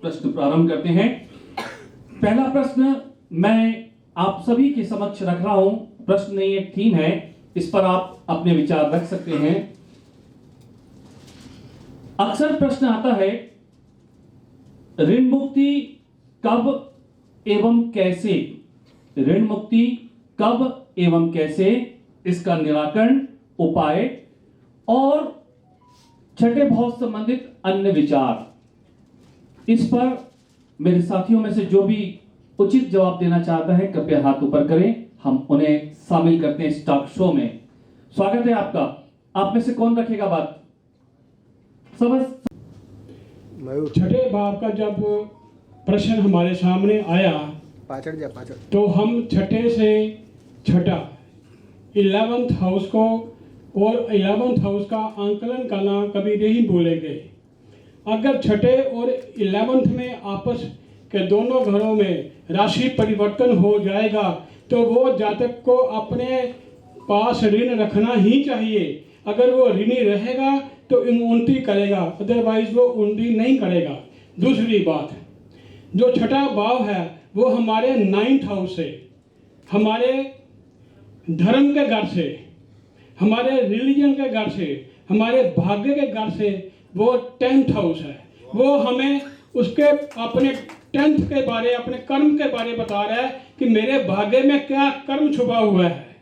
प्रश्न प्रारंभ करते हैं। पहला प्रश्न मैं आप सभी के समक्ष रख रहा हूं। प्रश्न नहीं, एक थीम है, इस पर आप अपने विचार रख सकते हैं। अक्सर प्रश्न आता है, ऋण मुक्ति कब एवं कैसे? ऋण मुक्ति कब एवं कैसे, इसका निराकरण, उपाय और छठे भाव से संबंधित अन्य विचार। इस पर मेरे साथियों में से जो भी उचित जवाब देना चाहता है कृपया हाथ ऊपर करें, हम उन्हें शामिल करते हैं इस टॉक शो में। स्वागत है आपका। आप में से कौन रखेगा बात? छठे भाव का जब प्रश्न हमारे सामने आया तो हम छठे से छठा 11th हाउस को और 11th हाउस का आंकलन करना कभी नहीं भूलेंगे। अगर छठे और 11th में आपस के दोनों घरों में राशि परिवर्तन हो जाएगा तो वो जातक को अपने पास ऋण रखना ही चाहिए। अगर वो ऋणी रहेगा तो उन्नति करेगा, अदरवाइज वो उन्नति नहीं करेगा। दूसरी बात, जो छठा भाव है वो हमारे 9th हाउस से, हमारे धर्म के घर से, हमारे रिलीजन के घर से, हमारे भाग्य के घर से, वो 10th हाउस है। वो हमें उसके अपने 10th के बारे, अपने कर्म के बारे बता रहा है कि मेरे भाग्य में क्या कर्म छुपा हुआ है।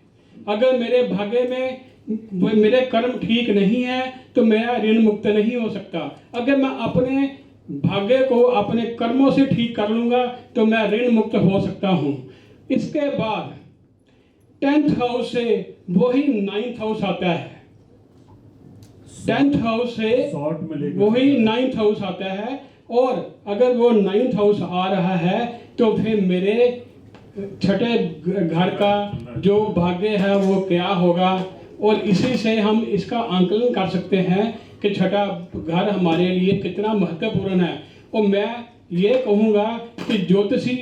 अगर मेरे भाग्य में मेरे कर्म ठीक नहीं है तो मेरा ऋण मुक्त नहीं हो सकता। अगर मैं अपने भाग्य को अपने कर्मों से ठीक कर लूंगा तो मैं ऋण मुक्त हो सकता हूं। इसके बाद 10th हाउस से वही 9th हाउस आता है। 10th हाउस से वही 9th हाउस आता है, और अगर वो 9th हाउस आ रहा है तो फिर मेरे छठे घर का जो भाग्य है वो क्या होगा, और इसी से हम इसका आंकलन कर सकते हैं कि छठा घर हमारे लिए कितना महत्वपूर्ण है। और मैं ये कहूँगा कि ज्योतिषी,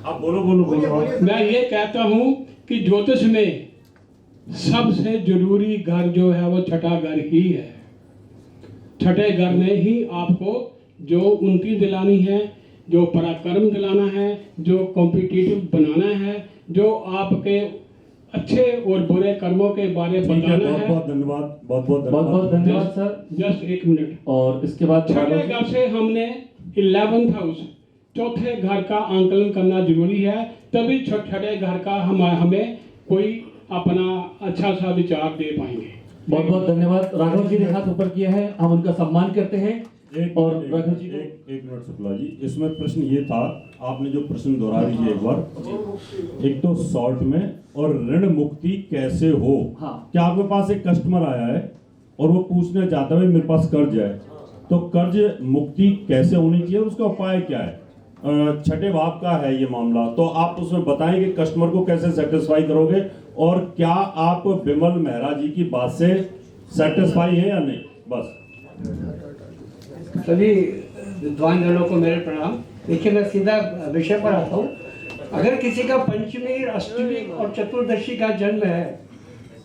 आप बोलो। मैं ये कहता हूँ कि ज्योतिष में सबसे जरूरी घर जो है वो छठा घर ही है। छठे घर में ही आपको जो उन्नति दिलानी है, जो पराक्रम दिलाना है, जो कॉम्पिटिटिव बनाना है, जो आपके अच्छे और बुरे कर्मों के बारे में बताना है। बहुत धन्यवाद, बहुत धन्यवाद सर। जस्ट एक मिनट। और इसके बाद छठे घर से हमने 11th हाउस, चौथे घर का आंकलन करना जरूरी है, तभी छठे घर का हमें कोई अपना अच्छा सा विचार दे पाएंगे। बहुत बहुत धन्यवाद। राघव जी ने हाथ ऊपर किया है, हम उनका सम्मान करते हैं। और राघव जी एक मिनट शुक्ला जी, इसमें प्रश्न ये था, आपने जो प्रश्न दोहरा दीजिए एक बार, एक तो शॉर्ट में, और ऋण मुक्ति कैसे हो। हाँ। क्या आपके पास एक कस्टमर आया है और वो पूछना चाहता है मेरे पास कर्ज है, तो कर्ज मुक्ति कैसे होनी चाहिए, उसका उपाय क्या है? छठे भाव का है ये मामला, तो आप उसमें बताएं कि कस्टमर को कैसे सेटिस्फाई करोगे, और क्या आप विमल मेहरा जी की बात से सेटिस्फाई है या नहीं? बस। सभी विद्वान जनों को मेरे प्रणाम। देखिए, मैं सीधा विषय पर आता हूँ। अगर किसी का पंचमी, अष्टमी और चतुर्दशी का जन्म है,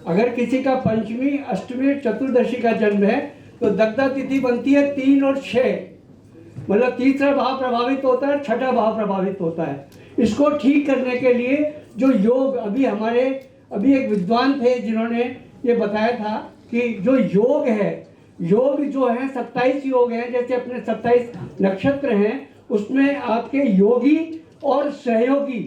अगर किसी का पंचमी, अष्टमी, चतुर्दशी का जन्म है तो दग्धा तिथि बनती है 3 और 6, मतलब तीसरा भाव प्रभावित होता है, छठा भाव प्रभावित होता है। इसको ठीक करने के लिए जो योग, अभी एक विद्वान थे जिन्होंने ये बताया था कि जो योग है, योग जो है 27 योग है, जैसे अपने 27 नक्षत्र हैं, उसमें आपके योगी और सहयोगी,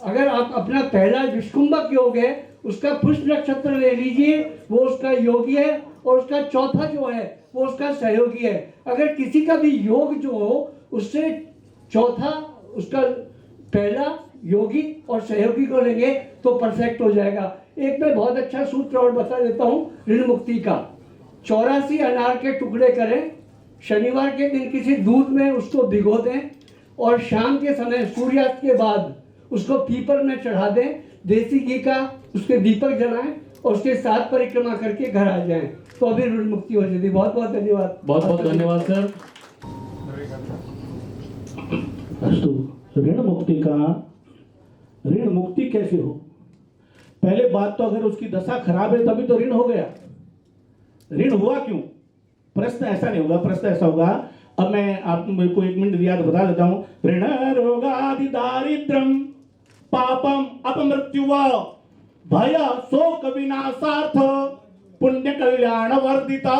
अगर आप अपना पहला विष्कुंभक योग है उसका पुष्प नक्षत्र ले लीजिए, वो उसका योगी है, और उसका चौथा जो है वो उसका सहयोगी है। अगर किसी का भी योग जो हो उससे चौथा, उसका पहला योगी और सहयोगी को लेंगे तो परफेक्ट हो जाएगा। एक मैं बहुत अच्छा सूत्र और बता देता हूँ ऋण मुक्ति का। 84 अनार के टुकड़े करें, शनिवार के दिन किसी दूध में उसको भिगो दें, और शाम के समय सूर्यास्त के बाद उसको पीपल में चढ़ा दें, देसी घी का उसके दीपक जलाएं और उसके साथ परिक्रमा करके घर आ जाएं, तो अभी ऋण मुक्ति हो जाती है। बहुत बहुत धन्यवाद। बहुत बहुत धन्यवाद सर। ऋण मुक्ति कैसे हो? पहले बात तो अगर उसकी दशा खराब है तभी तो ऋण हो गया। ऋण हुआ क्यों? प्रश्न ऐसा नहीं होगा, प्रश्न ऐसा होगा अब मैं आपको मेरे को 1 मिनट दिया तो बता देता हूँ। ऋण रोगादि दारिद्र्यम पापम अपमृत्युवा भय शोक विनाशार्थ पुण्य कल्याण वर्धिता।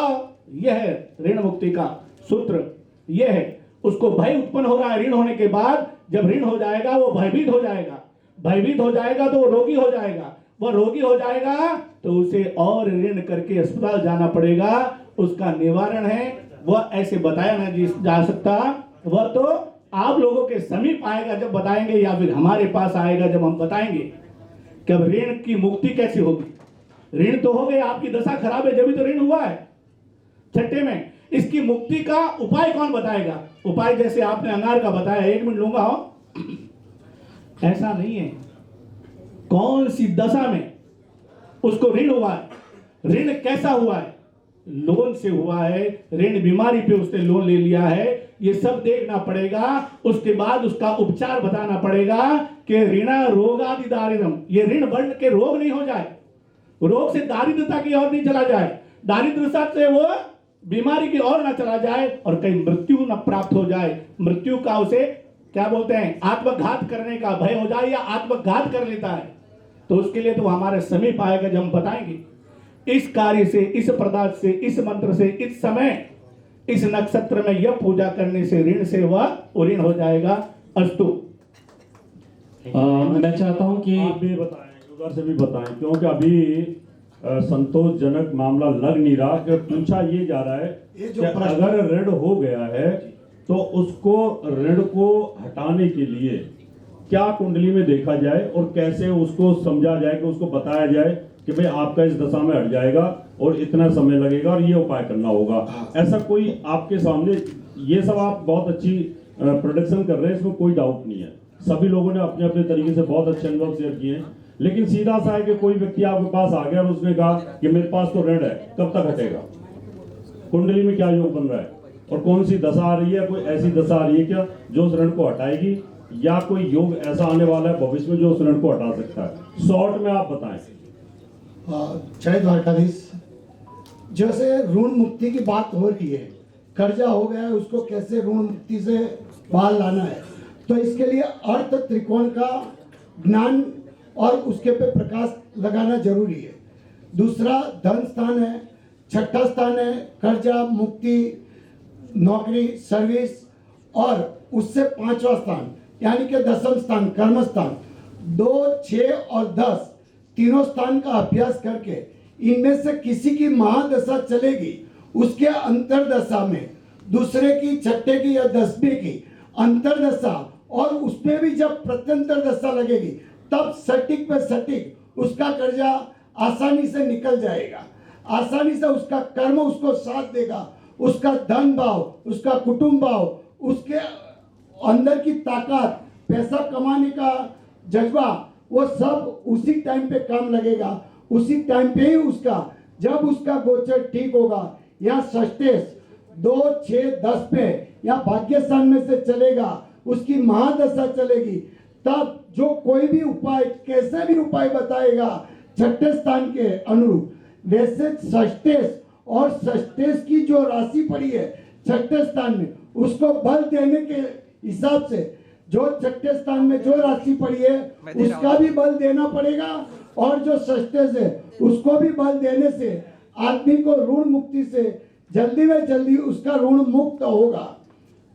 यह है ऋण मुक्ति का सूत्र। यह है, उसको भय उत्पन्न हो रहा है ऋण होने के बाद। जब ऋण हो जाएगा वो भयभीत हो जाएगा, भयभीत हो जाएगा तो वो रोगी हो जाएगा, वह रोगी हो जाएगा तो उसे और ऋण करके अस्पताल जाना पड़ेगा। उसका निवारण है वह ऐसे बताया ना जा सकता, वह तो आप लोगों के समीप आएगा जब बताएंगे, या फिर हमारे पास आएगा जब हम बताएंगे कि अब ऋण की मुक्ति कैसे होगी। ऋण तो हो गया, आपकी दशा खराब है जब तो ऋण हुआ है। छठे में इसकी मुक्ति का उपाय कौन बताएगा? उपाय जैसे आपने अंगार का बताया, 1 मिनट लूंगा हो। ऐसा नहीं है, कौन सी दशा में उसको ऋण हुआ है, ऋण कैसा हुआ है, लोन से हुआ है, ऋण बीमारी पे उसने लोन ले लिया है, ये सब देखना पड़ेगा। उसके बाद उसका उपचार बताना पड़ेगा कि ऋण रोगादि दारिद्र्यम, ये ऋण बढ़ के रोग नहीं हो जाए, रोग से दारिद्रता की ओर नहीं चला जाए, दारिद्रता से वो बीमारी की ओर ना चला जाए और कहीं मृत्यु न प्राप्त हो जाए। मृत्यु का उसे क्या बोलते हैं, आत्मघात करने का भय हो जाए या आत्मघात कर लेता है, तो उसके लिए तो हमारे समीप आएगा जब हम बताएंगे। इस कार्य से, इस पदार्थ से, इस मंत्र से, इस समय, इस नक्षत्र में यह पूजा करने से ऋण से वह ऋण हो जाएगा। अस्तु। मैं चाहता हूं कि आप भी बताएं, उधर से भी बताएं, क्योंकि अभी संतोषजनक मामला लग नहीं रहा। कि पूछा ये जा रहा है कि अगर ऋण हो गया है तो उसको ऋण को हटाने के लिए क्या कुंडली में देखा जाए और कैसे उसको समझा जाए, कि उसको बताया जाए कि भाई आपका इस दशा में हट जाएगा और इतना समय लगेगा और ये उपाय करना होगा। ऐसा कोई आपके सामने, ये सब आप बहुत अच्छी प्रोडक्शन कर रहे हैं, इसमें कोई डाउट नहीं है। सभी लोगों ने अपने अपने तरीके से बहुत अच्छे अनुभव शेयर किए हैं, लेकिन सीधा सा है कि कोई व्यक्ति आपके पास आ गया और उसने कहा कि मेरे पास तो ऋण है, कब तक हटेगा, कुंडली में क्या योग बन रहा है और कौन सी दशा आ रही है, कोई ऐसी दशा आ रही है क्या जो उस ऋण को हटाएगी, या कोई योग ऐसा आने वाला है भविष्य में जो उस ऋण को हटा सकता है? शॉर्ट में आप बताएं। जय द्वारकाधीश। जैसे ऋण मुक्ति की बात हो रही है, कर्जा हो गया है, उसको कैसे ऋण मुक्ति से बाहर लाना है, तो इसके लिए अर्थ त्रिकोण का ज्ञान और उसके पे प्रकाश लगाना जरूरी है। दूसरा धन स्थान है, छठा स्थान है कर्जा मुक्ति, नौकरी, सर्विस, और उससे 5वां स्थान यानी कि 10वां स्थान कर्म स्थान। 2, 6 और 10 तीनों स्थान का अभ्यास करके इनमें से किसी की महादशा चलेगी, उसके अंतरदशा में दूसरे की, छठे की या 10वीं की अंतरदशा, और उसमें भी जब प्रत्यंतर दशा लगेगी तब सटीक पे सटीक उसका कर्जा आसानी से निकल जाएगा, आसानी से उसका कर्म उसको साथ देगा, उसका धन भाव, उसका कुटुंब भाव, उसके अंदर की ताकत, पैसा कमाने का जज्बा, वो सब उसी टाइम पे काम लगेगा। उसी टाइम पे ही उसका, जब उसका गोचर ठीक होगा या षष्टेश 2, 6, 10 पे या भाग्य स्थान में से चलेगा, उसकी महादशा चलेगी, तब जो कोई भी उपाय, कैसे भी उपाय बताएगा छठे स्थान के अनुरूप, वैसे षष्टेश और षष्टेश की जो राशि पड़ी है छठे स्थान में, उसको बल देने के हिसाब से जो छठे स्थान में जो राशि पड़ी है उसका भी बल देना पड़ेगा, और जो षष्टेश है उसको भी बल देने से आदमी को ऋण मुक्ति से जल्दी में जल्दी उसका ऋण मुक्त होगा।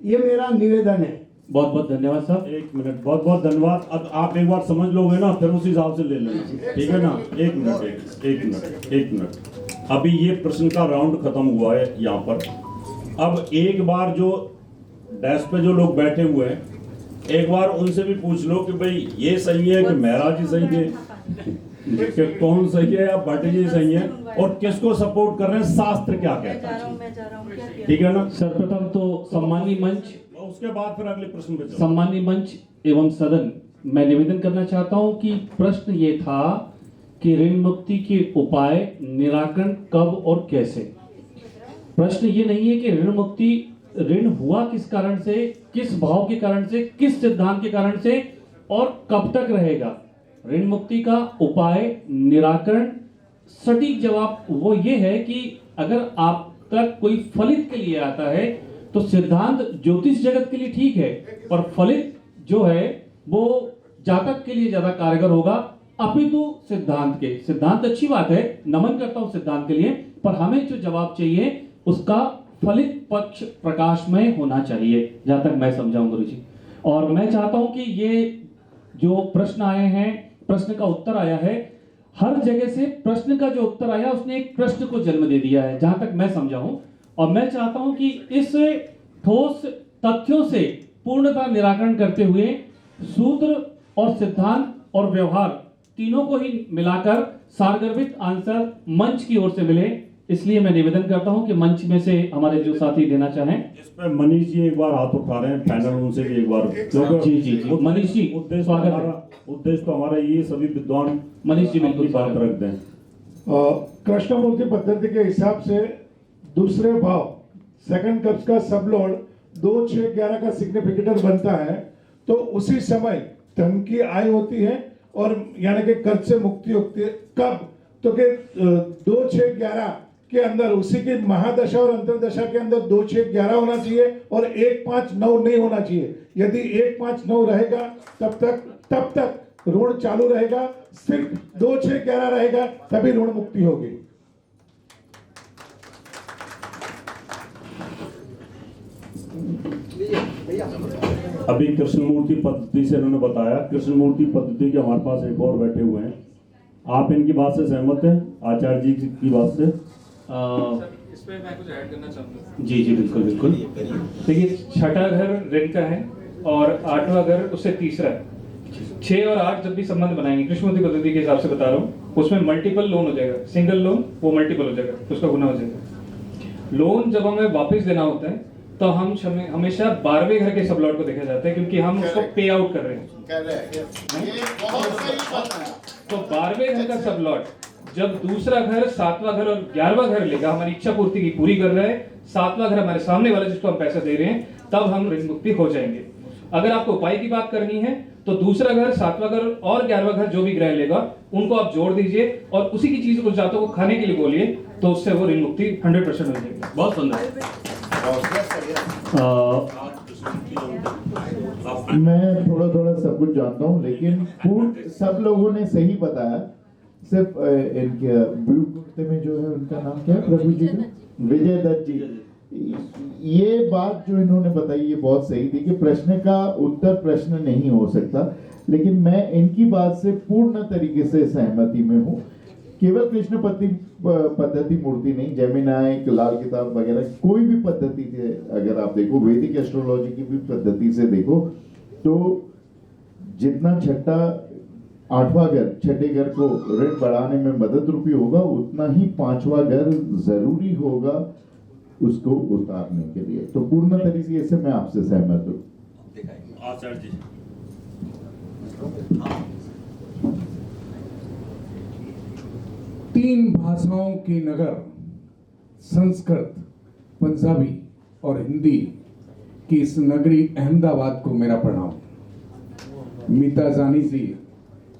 ये मेरा निवेदन है। बहुत बहुत धन्यवाद साहब। 1 मिनट, बहुत बहुत धन्यवाद। अब आप एक बार समझ लोगे ना, फिर उस हिसाब से ले लेना, ठीक है ना? 1 मिनट। अभी ये प्रश्न का राउंड खत्म हुआ है यहाँ पर। अब एक बार जो डेस्क पे जो लोग बैठे हुए हैं, एक बार उनसे भी पूछ लो कि भाई ये सही है कि महाराज जी सही है, कि कौन सही है या भट्ट जी सही है, और किसको सपोर्ट कर रहे हैं, शास्त्र क्या कहता है, ठीक है ना? सर्वप्रथम तो सम्मानी मंच, उसके बाद फिर अगले प्रश्न पे चलो। सम्मानी मंच एवं सदन, मैं निवेदन करना चाहता हूं कि प्रश्न ये था कि ऋण मुक्ति के उपाय, निराकरण कब और कैसे। प्रश्न ये नहीं है कि ऋण मुक्ति, ऋण हुआ किस कारण से, किस भाव के कारण से, किस सिद्धांत के कारण से और कब तक रहेगा। ऋण मुक्ति का उपाय, निराकरण, सटीक जवाब वो ये है कि अगर आप तक कोई फलित के लिए आता है तो सिद्धांत ज्योतिष जगत के लिए ठीक है, पर फलित जो है वो जातक के लिए ज्यादा कारगर होगा अपितु सिद्धांत अच्छी बात है, नमन करता हूं सिद्धांत के लिए, पर हमें जो जवाब चाहिए उसका फलित पक्ष प्रकाशमय होना चाहिए, जहां तक मैं समझाऊं गुरुजी। और मैं चाहता हूं कि ये जो प्रश्न आए हैं, प्रश्न का उत्तर आया है, हर जगह से प्रश्न का जो उत्तर आया उसने एक प्रश्न को जन्म दे दिया है, जहां तक मैं समझा हूं। और मैं चाहता हूं कि इस ठोस तथ्यों से पूर्णतः निराकरण करते हुए सूत्र और सिद्धांत और व्यवहार तीनों को ही मिलाकर सारगर्भित आंसर मंच की ओर से मिले, इसलिए मैं निवेदन करता हूं कि मंच में से हमारे जो साथी देना चाहें। इस पे मनीष जी एक बार हाथ उठा रहे हैं, पैनल उनसे भी एक बार, क्योंकि जी मनीष जी उद्देश्य तो हमारा ये सभी विद्वान मनीष जी बिल्कुल बात रख दें। कृष्णमूर्ति पद्धति के हिसाब से दूसरे भाव सेकंड कप्स का सब लॉर्ड 2, 6, 11 का सिग्निफिकेटर बनता है, तो उसी समय धन की आय होती है और यानी कि कर्ज से मुक्ति होती है। कब? तो कि 2, 6, 11 के अंदर उसी की महादशा और अंतरदशा के अंदर 2, 6, 11 होना चाहिए और 1, 5, 9 नहीं होना चाहिए। यदि 1, 5, 9 रहेगा तब तक ऋण चालू रहेगा, सिर्फ 2, 6, 11 रहेगा तभी ऋण मुक्ति होगी। अभी कृष्णमूर्ति पद्धति से इन्होंने बताया, कृष्णमूर्ति पद्धति के हमारे पास एक और बैठे हुए हैं, आप इनकी बात से सहमत हैं, आचार्य जी की बात से? इस पे मैं कुछ ऐड करना चाहूँगा। जी बिल्कुल। देखिए, छठा घर ऋण का है और 8वां घर उससे तीसरा है। 6 और 8 जब भी संबंध बनाएंगे, कृष्णमूर्ति पद्धति के हिसाब से बता रहा हूँ, उसमें मल्टीपल लोन हो जाएगा, सिंगल लोन वो मल्टीपल हो जाएगा, उसका गुना हो जाएगा। लोन जब हमें वापस देना होता है तो हम हमेशा 12वें घर के सबलॉट को देखा जाता है, क्योंकि हम उसको पे आउट कर रहे हैं। तो 12वें घर का सबलॉट जब दूसरा घर, 7वां घर और 11वां घर लेगा, हमारी इच्छा पूर्ति की पूरी कर रहा है, 7वां घर हमारे सामने वाला जिसको हम पैसा दे रहे हैं, तब हम ऋण मुक्ति हो जाएंगे। अगर आपको उपाय की बात करनी है तो दूसरा घर, 7वां घर और 11वां घर जो भी ग्रह लेगा उनको आप जोड़ दीजिए और उसी की चीज उस जातों को खाने के लिए बोलिए, तो उससे वो ऋण मुक्ति 100% हो जाएगी। बहुत सुंदर। मैं थोड़ा सब कुछ जानता हूँ, लेकिन पूर्ण सब लोगों ने सही बताया। सिर्फ इनके ब्लू कुर्ते में जो है उनका नाम क्या है प्रभु जी का? विजय दत्त जी। ये बात जो इन्होंने बताई ये बहुत सही थी कि प्रश्न का उत्तर प्रश्न नहीं हो सकता, लेकिन मैं इनकी बात से पूर्ण तरीके से सहमति में हूँ। केवल कृष्ण पद्धति मूर्ति नहीं, जेमिनाई, लाल किताब वगैरह कोई भी पद्धति से अगर आप देखो, वैदिक एस्ट्रोलॉजी की भी पद्धति से देखो, तो जितना छठा 8वां घर, छठे घर को ऋण बढ़ाने में मदद रूपी होगा, उतना ही 5वां घर जरूरी होगा उसको उतारने के लिए। तो पूर्ण तरीके से मैं आपसे सहमत हूँ। आचार्य जी। तीन भाषाओं की नगर संस्कृत, पंजाबी और हिंदी की इस नगरी अहमदाबाद को मेरा प्रणाम। मीता जानी जी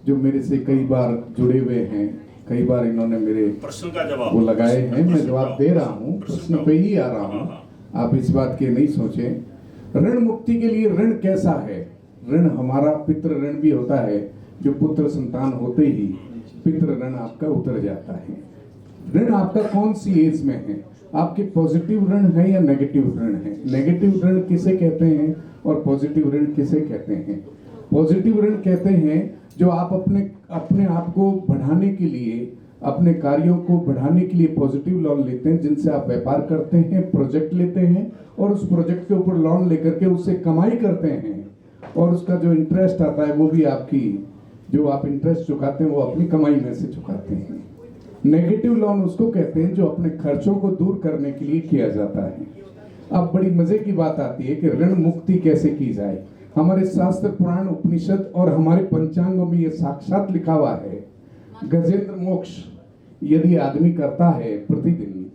जो मेरे से कई बार जुड़े हुए हैं, कई बार इन्होंने मेरे प्रश्न का जवाब वो लगाए हैं, मैं जवाब दे रहा हूँ, प्रश्न पे ही आ रहा हूँ, आप इस बात के नहीं सोचें। ऋण मुक्ति के लिए ऋण कैसा है? ऋण हमारा पितृ ऋण भी होता है, जो पुत्र संतान होते ही पितृ ऋण आपका उतर जाता है। ऋण आपका कौन सी एज में है? आपके पॉजिटिव ऋण है या नेगेटिव ऋण है? नेगेटिव ऋण किसे कहते हैं और पॉजिटिव ऋण किसे कहते हैं? पॉजिटिव ऋण कहते हैं जो आप अपने आप को बढ़ाने के लिए, अपने कार्यों को बढ़ाने के लिए पॉजिटिव लोन लेते हैं, जिनसे आप व्यापार करते हैं, प्रोजेक्ट लेते हैं और उस प्रोजेक्ट के ऊपर लोन लेकर के उससे कमाई करते हैं और उसका जो इंटरेस्ट आता है वो भी आपकी, जो आप इंटरेस्ट चुकाते हैं वो अपनी कमाई में से चुकाते हैं। नेगेटिव लोन उसको कहते हैं जो अपने खर्चों को दूर करने के लिए किया जाता है। अब बड़ी मजे की बात आती है कि ऋण मुक्ति कैसे की जाए। हमारे शास्त्र, पुराण, उपनिषद और हमारे पंचांगों में ये साक्षात लिखा हुआ है, गजेंद्र मोक्ष यदि आदमी करता है प्रतिदिन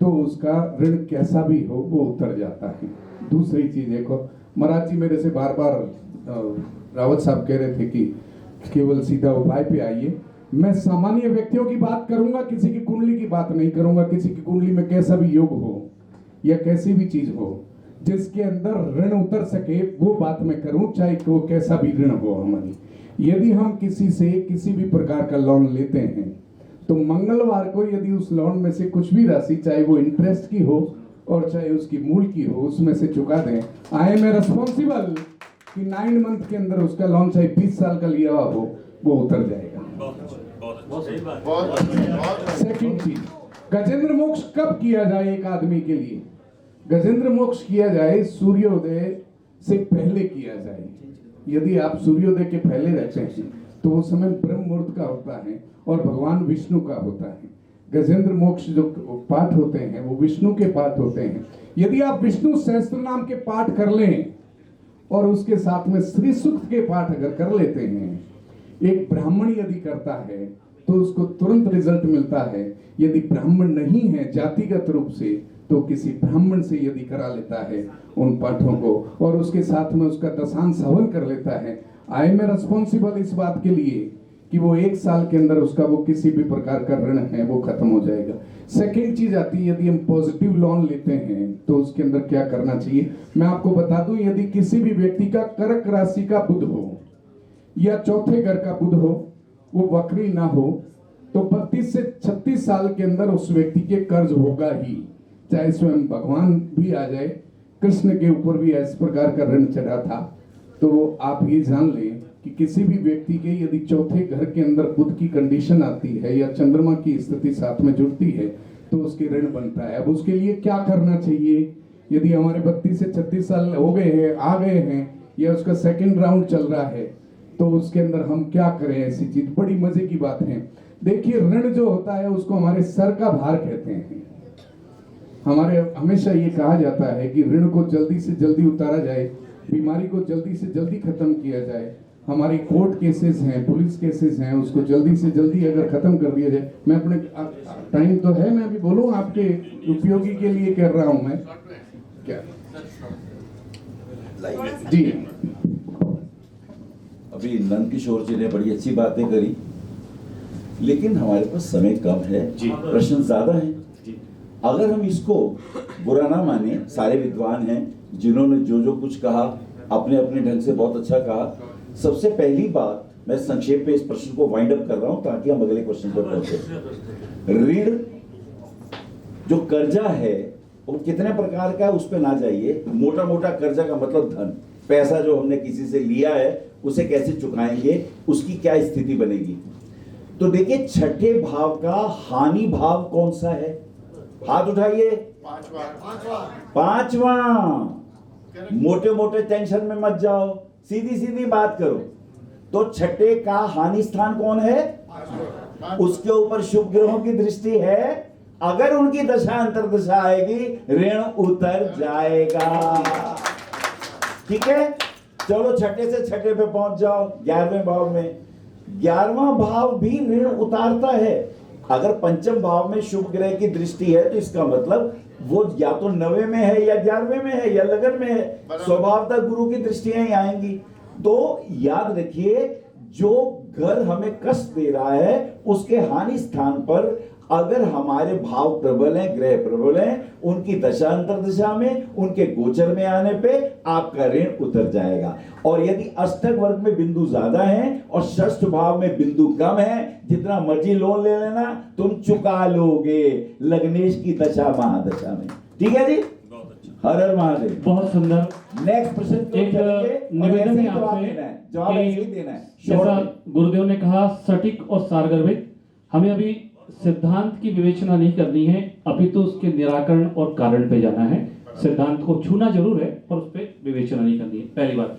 तो उसका ऋण कैसा भी हो वो उतर जाता है। दूसरी चीज देखो, महाराज जी मेरे से बार बार रावत साहब कह रहे थे कि केवल सीधा उपाय पे आइए। मैं सामान्य व्यक्तियों की बात करूंगा, किसी की कुंडली की बात नहीं करूंगा। किसी की कुंडली में कैसा भी योग हो या कैसी भी चीज हो, जिसके अंदर ऋण उतर सके वो बात मैं करूं, चाहे वो कैसा भी ऋण हो हमारी। यदि हम किसी से किसी भी प्रकार का लोन लेते हैं तो मंगलवार को यदि उस लोन में से कुछ भी राशि, चाहे वो इंटरेस्ट की हो और चाहे उसकी मूल की हो, उसमें से चुका दें। आई एम रेस्पॉन्सिबल कि 9 मंथ के अंदर उसका लोन चाहे 20 साल का लिया हुआ हो वो उतर जाएगा। सेकंड चीज, गजेंद्र मोक्ष कब किया जाए एक आदमी के लिए? गजेंद्र मोक्ष किया जाए सूर्योदय से पहले किया जाए। यदि आप सूर्योदय के पहले रहते हैं तो वो समय ब्रह्म मुहूर्त का होता है और भगवान विष्णु का होता है। गजेंद्र मोक्ष जो पाठ होते हैं वो विष्णु के पाठ होते हैं। यदि आप विष्णु सहस्त्र नाम के पाठ कर लें और उसके साथ में श्री सूक्त के पाठ अगर कर लेते हैं, एक ब्राह्मण यदि करता है तो उसको तुरंत रिजल्ट मिलता है। यदि ब्राह्मण नहीं है जातिगत रूप से तो किसी ब्राह्मण से यदि करा लेता है उन पाठों को और उसके साथ में उसका दशांश हवन कर लेता है, आई एम रेस्पॉन्सिबल इस बात के लिए कि वो 1 साल के अंदर उसका वो किसी भी प्रकार का ऋण है वो खत्म हो जाएगा। सेकेंड चीज आती है, यदि हम पॉजिटिव लोन लेते हैं तो उसके अंदर क्या करना चाहिए मैं आपको बता दूं। यदि किसी भी व्यक्ति का कर्क राशि का बुध हो या चौथे घर का बुध हो, वो वक्री ना हो, तो 32 से 36 साल के अंदर उस व्यक्ति के कर्ज होगा ही, चाहे स्वयं भगवान भी आ जाए। कृष्ण के ऊपर भी इस प्रकार का ऋण चढ़ा था। तो आप ये जान लें कि किसी भी व्यक्ति के यदि चौथे घर के अंदर बुध की कंडीशन आती है या चंद्रमा की स्थिति साथ में जुड़ती है तो उसके ऋण बनता है। अब उसके लिए क्या करना चाहिए? यदि हमारे 32 से 36 साल हो गए हैं, आ गए हैं, या उसका सेकंड राउंड चल रहा है, तो उसके अंदर हम क्या करें? ऐसी चीज बड़ी मजे की बात है। देखिए, ऋण जो होता है उसको हमारे सर का भार कहते हैं। हमारे हमेशा ये कहा जाता है कि ऋण को जल्दी से जल्दी उतारा जाए, बीमारी को जल्दी से जल्दी खत्म किया जाए। हमारी कोर्ट केसेस हैं, पुलिस केसेस हैं, उसको जल्दी से जल्दी अगर खत्म कर दिया जाए। मैं अपने टाइम तो है, मैं अभी बोलूँ आपके उपयोगी के लिए कर रहा हूँ मैं क्या जी। अभी नंद किशोर जी ने बड़ी अच्छी बातें करी, लेकिन हमारे पास समय कम है, प्रश्न ज्यादा है। अगर हम इसको बुरा ना माने, सारे विद्वान हैं जिन्होंने जो जो कुछ कहा अपने अपने ढंग से बहुत अच्छा कहा। सबसे पहली बात, मैं संक्षेप में इस प्रश्न को वाइंड अप कर रहा हूं ताकि हम अगले क्वेश्चन पर पहुंचे। ऋण जो कर्जा है वो कितने प्रकार का है उस पर ना जाइए। मोटा मोटा कर्जा का मतलब धन, पैसा जो हमने किसी से लिया है उसे कैसे चुकाएंगे, उसकी क्या स्थिति बनेगी। तो देखिए, छठे भाव का हानि भाव कौन सा है? हाथ उठाइए। पांचवा। मोटे मोटे टेंशन में मत जाओ, सीधी सीधी बात करो। तो छठे का हानि स्थान कौन है? उसके ऊपर शुभ ग्रहों की दृष्टि है। अगर उनकी दशा अंतर्दशा आएगी, ऋण उतर जाएगा। ठीक है, चलो छठे से छठे पे पहुंच जाओ, 11वें भाव में। 11वां भाव भी ऋण उतारता है। अगर पंचम भाव में शुभ ग्रह की दृष्टि है तो इसका मतलब वो या तो 9वें में है या 11वें में है या लगन में है। स्वभावतः गुरु की दृष्टियां ही आएंगी। तो याद रखिए, जो घर हमें कष्ट दे रहा है उसके हानि स्थान पर अगर हमारे भाव प्रबल हैं, ग्रह प्रबल हैं, उनकी दशा अंतर्दशा में, उनके गोचर में आने पे आपका ऋण उतर जाएगा। और यदि अष्टक वर्ग में बिंदु ज्यादा है और षष्ठ भाव में बिंदु कम है, जितना मर्जी लोन ले लेना, तुम चुका लोगे लग्नेश की दशा महादशा में। ठीक है जी, हर हर महादेव। बहुत सुंदर। नेक्स्ट प्रश्न एक निवेदन है आपसे, जवाब ऐसे ही देना है। जैसा गुरुदेव ने कहा सटीक और सारगर्भित, हमें अभी सिद्धांत की विवेचना नहीं करनी है, अभी तो उसके निराकरण और कारण पे जाना है। सिद्धांत को छूना जरूर है पर उस पर विवेचना नहीं करनी है, पहली बात।